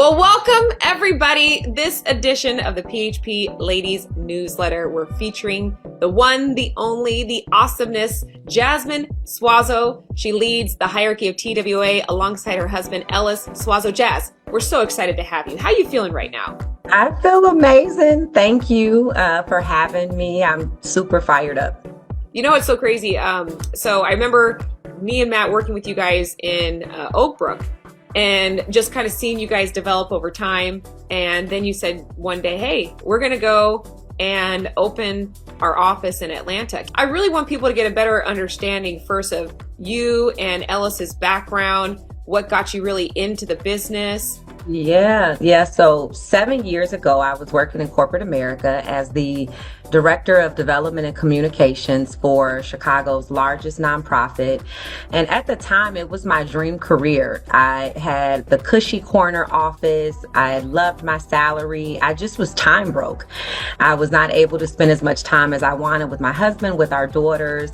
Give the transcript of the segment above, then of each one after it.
Well, welcome everybody. This edition of the PHP Ladies Newsletter, we're featuring the one, the only, the awesomeness, Jasmine Suazo. She leads the hierarchy of TWA alongside her husband, Ellis Suazo. Jazz, we're so excited to have you. How are you feeling right now? I feel amazing. Thank you for having me. I'm super fired up. You know, it's so crazy. So I remember me and Matt working with you guys in Oak Brook, and just kind of seeing you guys develop over time. And then you said one day, hey, we're going to go and open our office in Atlanta. I really want people to get a better understanding first of you and Ellis's background, what got you really into the business. Yeah. So 7 years ago, I was working in corporate America as the Director of Development and Communications for Chicago's largest nonprofit. And at the time, it was my dream career. I had the cushy corner office. I loved my salary. I just was time broke. I was not able to spend as much time as I wanted with my husband, with our daughters.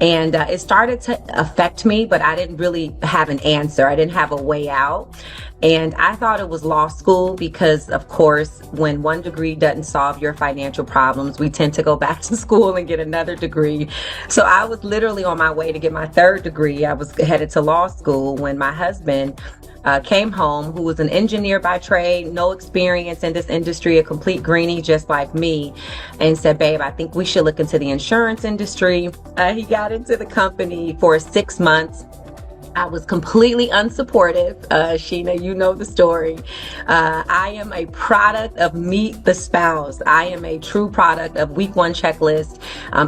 And it started to affect me, but I didn't really have an answer. I didn't have a way out. And I thought it was law school because, of course, when one degree doesn't solve your financial problems, we tend to go back to school and get another degree. So I was literally on my way to get my third degree. I was headed to law school when my husband came home, who was an engineer by trade, no experience in this industry, a complete greenie just like me, and said, babe, I think we should look into the insurance industry. He got into the company for 6 months. I was completely unsupportive. Sheena, you know the story. I am a product of Meet the Spouse. I am a true product of week one checklist.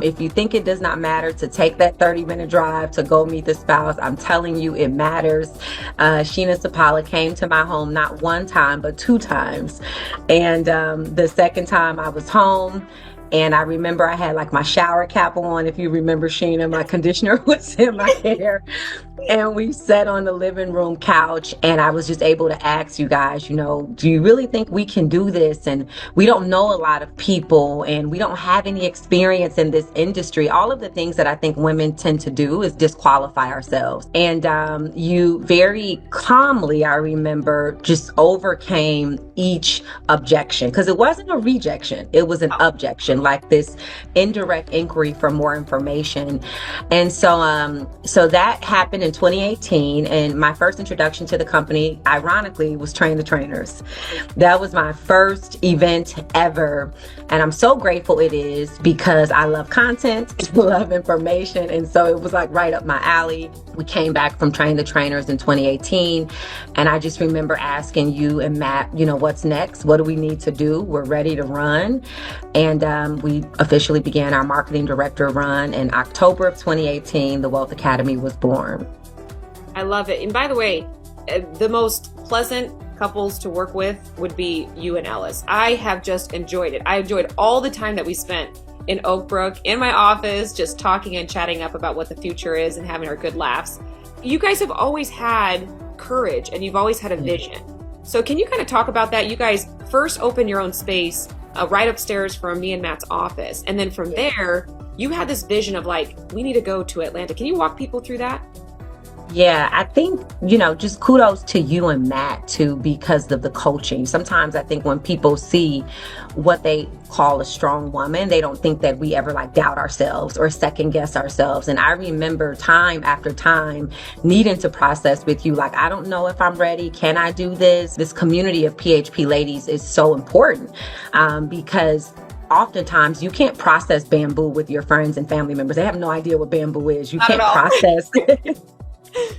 If you think it does not matter to take that 30-minute drive to go meet the spouse, I'm telling you it matters. Sheena Sapaula came to my home not one time, but 2 times. And the second time I was home, and I remember I had like my shower cap on. If you remember, Sheena, my conditioner was in my hair. And we sat on the living room couch, and I was just able to ask you guys, do you really think we can do this? And we don't know a lot of people, and we don't have any experience in this industry. All of the things that I think women tend to do is disqualify ourselves. And you very calmly, I remember, just overcame each objection, because it wasn't a rejection. It was an objection, like this indirect inquiry for more information. And so that happened in 2018, and my first introduction to the company, ironically, was Train the Trainers. That was my first event ever, and I'm so grateful it is because I love content, love information, and so it was like right up my alley. We came back from Train the Trainers in 2018, and I just remember asking you and Matt, what's next? What do we need to do? We're ready to run. And we officially began our marketing director run. In October of 2018, the Wealth Academy was born. I love it. And by the way, the most pleasant couples to work with would be you and Ellis. I have just enjoyed it. I enjoyed all the time that we spent in Oak Brook, in my office, just talking and chatting up about what the future is and having our good laughs. You guys have always had courage, and you've always had a vision. So can you kind of talk about that? You guys first opened your own space right upstairs from me and Matt's office. And then from there, you had this vision of like, we need to go to Atlanta. Can you walk people through that? Yeah, I think, just kudos to you and Matt too, because of the coaching. Sometimes I think when people see what they call a strong woman, they don't think that we ever doubt ourselves or second guess ourselves. And I remember time after time needing to process with you, I don't know if I'm ready. Can I do this? This community of PHP ladies is so important because oftentimes you can't process bamboo with your friends and family members. They have no idea what bamboo is. You can't process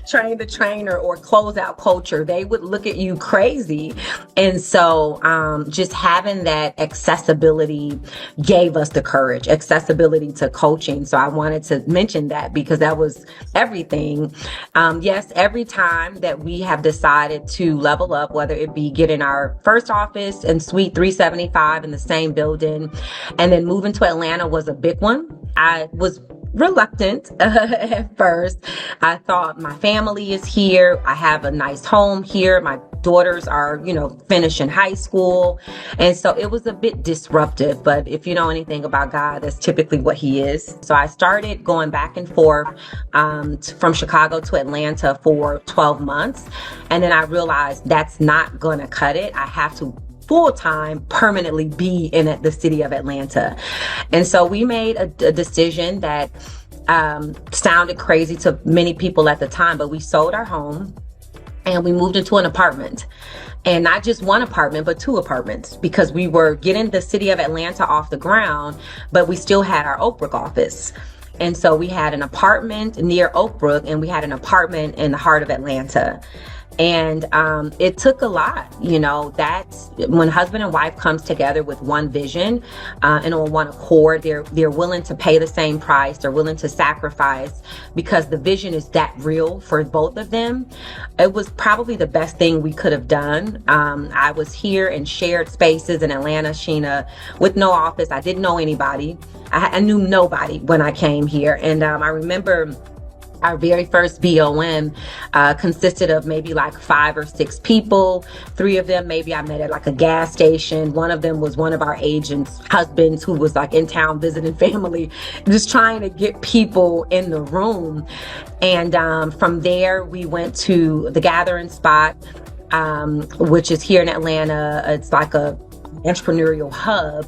Train the Trainer or closeout culture. They would look at you crazy. And so just having that accessibility gave us the courage, accessibility to coaching. So I wanted to mention that because that was everything. Yes, every time that we have decided to level up, whether it be getting our first office in Suite 375 in the same building, and then moving to Atlanta was a big one. I was reluctant at first. I thought my family is here. I have a nice home here. My daughters are, finishing high school. And so it was a bit disruptive. But if you know anything about God, that's typically what he is. So I started going back and forth from Chicago to Atlanta for 12 months. And then I realized that's not going to cut it. I have to full-time permanently be in the city of Atlanta. And so we made a decision that sounded crazy to many people at the time, but we sold our home and we moved into an apartment. And not just one apartment, but two apartments, because we were getting the city of Atlanta off the ground, but we still had our Oak Brook office. And so we had an apartment near Oak Brook and we had an apartment in the heart of Atlanta. And it took a lot, that's when husband and wife comes together with one vision and on one accord, they're willing to pay the same price. They're willing to sacrifice because the vision is that real for both of them. It was probably the best thing we could have done. I was here in shared spaces in Atlanta, Sheena, with no office. I didn't know anybody. I knew nobody when I came here. And I remember our very first BOM consisted of maybe like 5 or 6 people. 3 of them maybe I met at like a gas station. One of them was one of our agents' husbands who was like in town visiting family, just trying to get people in the room. And from there, we went to the Gathering Spot, which is here in Atlanta. It's like a entrepreneurial hub.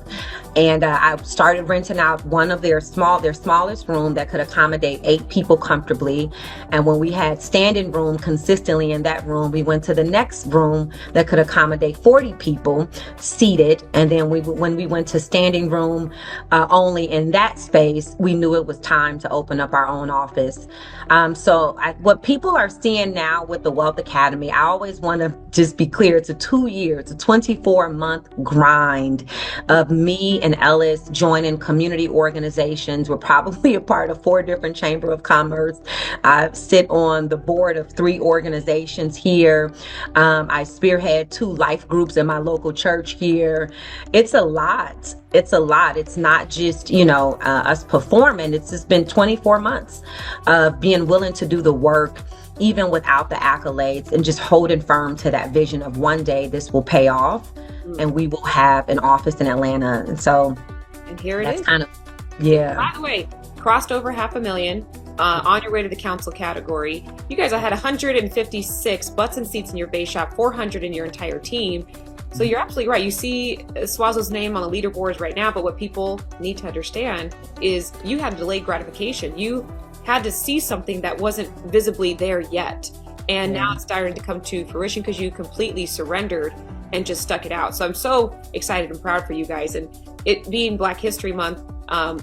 And I started renting out one of their smallest room that could accommodate 8 people comfortably. And when we had standing room consistently in that room, we went to the next room that could accommodate 40 people seated. And then when we went to standing room only in that space, we knew it was time to open up our own office. What people are seeing now with the Wealth Academy, I always want to just be clear, it's a 24-month grind of me and Ellis joining community organizations. We're probably a part of 4 different Chamber of Commerce. I sit on the board of 3 organizations here. I spearhead 2 life groups in my local church here. It's a lot. It's not just, us performing. It's just been 24 months of being willing to do the work, even without the accolades, and just holding firm to that vision of one day this will pay off and we will have an office in Atlanta. And here it is. Kind of, yeah. By the way, crossed over $500,000 on your way to the council category. You guys, I had 156 butts and seats in your base shop, 400 in your entire team. So you're absolutely right. You see Suazo's name on the leaderboards right now, but what people need to understand is you had delayed gratification. You had to see something that wasn't visibly there yet. And now it's starting to come to fruition because you completely surrendered and just stuck it out. So I'm so excited and proud for you guys. And it being Black History Month,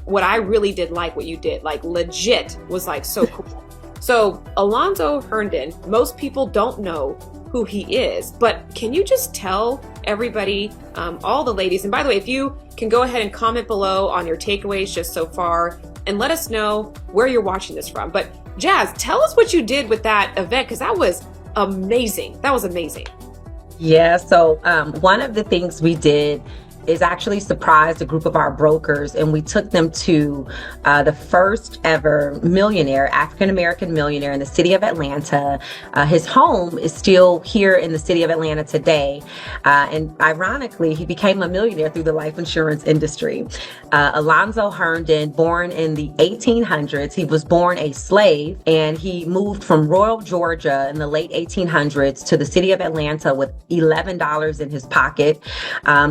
what I really did like what you did, like legit, was like so cool. So Alonzo Herndon, most people don't know who he is, but can you just tell everybody, all the ladies, and by the way, if you can go ahead and comment below on your takeaways just so far and let us know where you're watching this from. But Jazz, tell us what you did with that event, because that was amazing. That was amazing. Yeah, so one of the things we did is actually surprised a group of our brokers, and we took them to the first ever millionaire, African-American millionaire in the city of Atlanta. His home is still here in the city of Atlanta today. And ironically, he became a millionaire through the life insurance industry. Alonzo Herndon, born in the 1800s, he was born a slave, and he moved from Royal, Georgia in the late 1800s to the city of Atlanta with $11 in his pocket.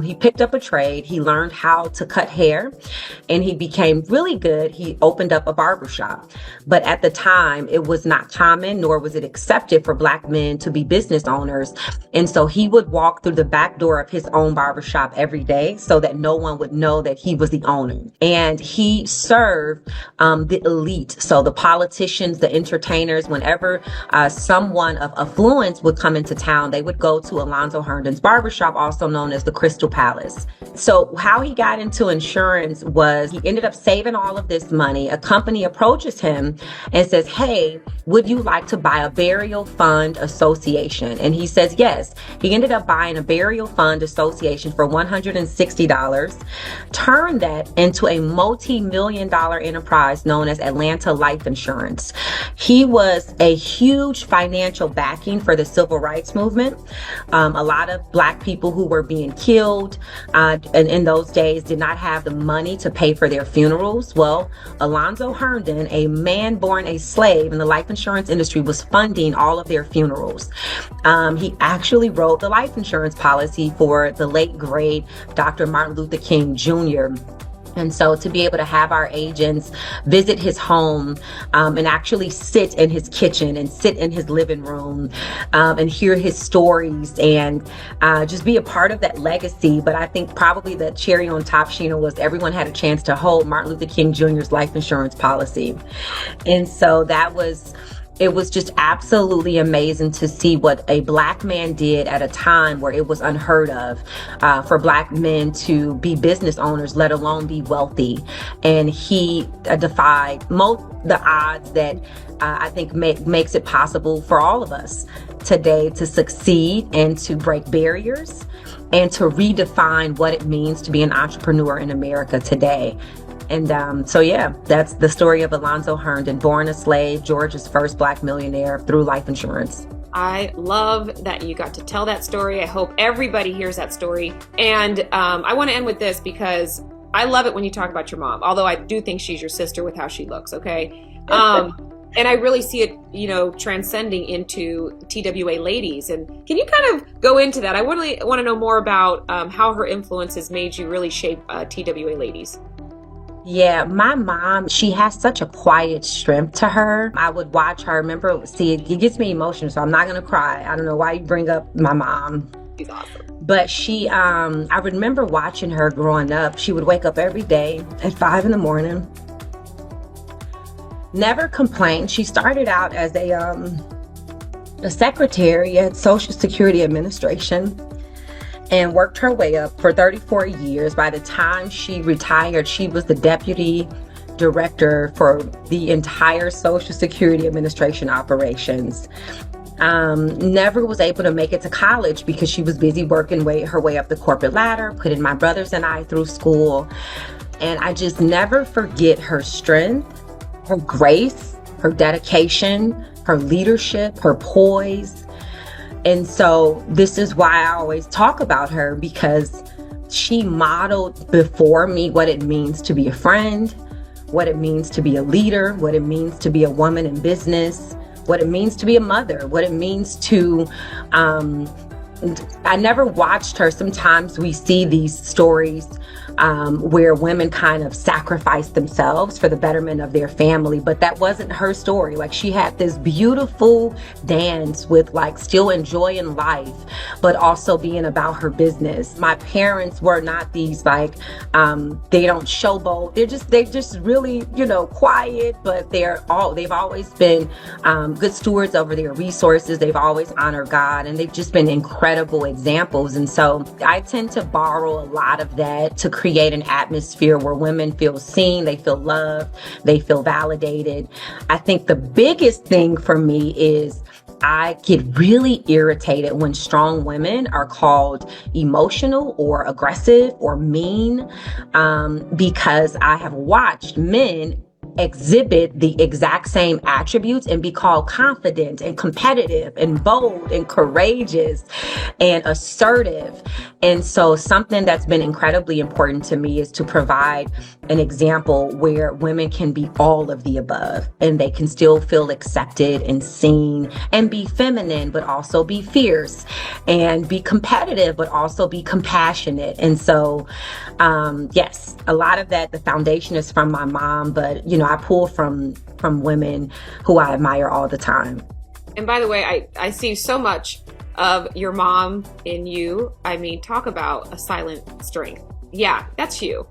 He picked up a trade. He learned how to cut hair, and he became really good. He opened up a barbershop. But at the time, it was not common, nor was it accepted for Black men to be business owners. And so he would walk through the back door of his own barbershop every day so that no one would know that he was the owner. And he served the elite. So the politicians, the entertainers, whenever someone of affluence would come into town, they would go to Alonzo Herndon's barbershop, also known as the Crystal Palace. So how he got into insurance was he ended up saving all of this money. A company approaches him and says, hey, would you like to buy a burial fund association? And he says yes. He ended up buying a burial fund association for $160, turned that into a multi-million-dollar enterprise known as Atlanta Life Insurance. He was a huge financial backing for the civil rights movement. A lot of Black people who were being killed and in those days did not have the money to pay for their funerals. Well, Alonzo Herndon, a man born a slave in the life insurance industry, was funding all of their funerals. He actually wrote the life insurance policy for the late great Dr. Martin Luther King Jr. And so to be able to have our agents visit his home and actually sit in his kitchen and sit in his living room and hear his stories and just be a part of that legacy. But I think probably the cherry on top, Sheena, was everyone had a chance to hold Martin Luther King Jr.'s life insurance policy. And so it was just absolutely amazing to see what a Black man did at a time where it was unheard of for Black men to be business owners, let alone be wealthy. And he defied the odds that I think makes it possible for all of us today to succeed and to break barriers and to redefine what it means to be an entrepreneur in America today. And so, yeah, that's the story of Alonzo Herndon, born a slave, Georgia's first Black millionaire through life insurance. I love that you got to tell that story. I hope everybody hears that story. And I want to end with this because I love it when you talk about your mom, although I do think she's your sister with how she looks, okay? And I really see it, transcending into TWA ladies. And can you kind of go into that? I really want to know more about how her influence has made you really shape TWA ladies. Yeah, my mom, she has such a quiet strength to her. I would watch her. It gets me emotional, so I'm not going to cry. I don't know why you bring up my mom. She's awesome. But I remember watching her growing up. She would wake up every day at 5 a.m. Never complained. She started out as a secretary at Social Security Administration and worked her way up for 34 years. By the time she retired, she was the deputy director for the entire Social Security Administration operations. Never was able to make it to college because she was busy working her way up the corporate ladder, putting my brothers and I through school. And I just never forget her strength, her grace, her dedication, her leadership, her poise. And so this is why I always talk about her, because she modeled before me what it means to be a friend, what it means to be a leader, what it means to be a woman in business, what it means to be a mother, what it means to, I never watched her. Sometimes we see these stories where women kind of sacrifice themselves for the betterment of their family, but that wasn't her story. Like, she had this beautiful dance with still enjoying life, but also being about her business. My parents were not these they don't showboat. They're just really, quiet, but they've always been good stewards over their resources. They've always honored God, and they've just been incredible examples. And so I tend to borrow a lot of that to create an atmosphere where women feel seen, they feel loved, they feel validated. I think the biggest thing for me is I get really irritated when strong women are called emotional or aggressive or mean, because I have watched men exhibit the exact same attributes and be called confident and competitive and bold and courageous and assertive. And so something that's been incredibly important to me is to provide an example where women can be all of the above and they can still feel accepted and seen and be feminine, but also be fierce and be competitive, but also be compassionate. And so, yes, a lot of that, the foundation is from my mom, but I pull from women who I admire all the time. And by the way, I see so much of your mom in you. I mean, talk about a silent strength. Yeah, that's you.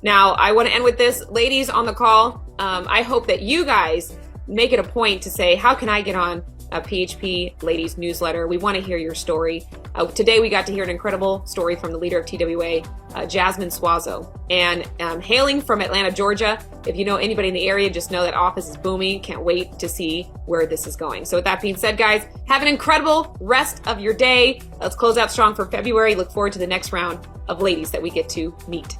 Now, I want to end with this. Ladies on the call, I hope that you guys make it a point to say, how can I get on a PHP Ladies newsletter? We want to hear your story. Today we got to hear an incredible story from the leader of TWA, Jasmine Suazo. And hailing from Atlanta, Georgia, if you know anybody in the area, just know that office is booming. Can't wait to see where this is going. So with that being said, guys, have an incredible rest of your day. Let's close out strong for February. Look forward to the next round of ladies that we get to meet.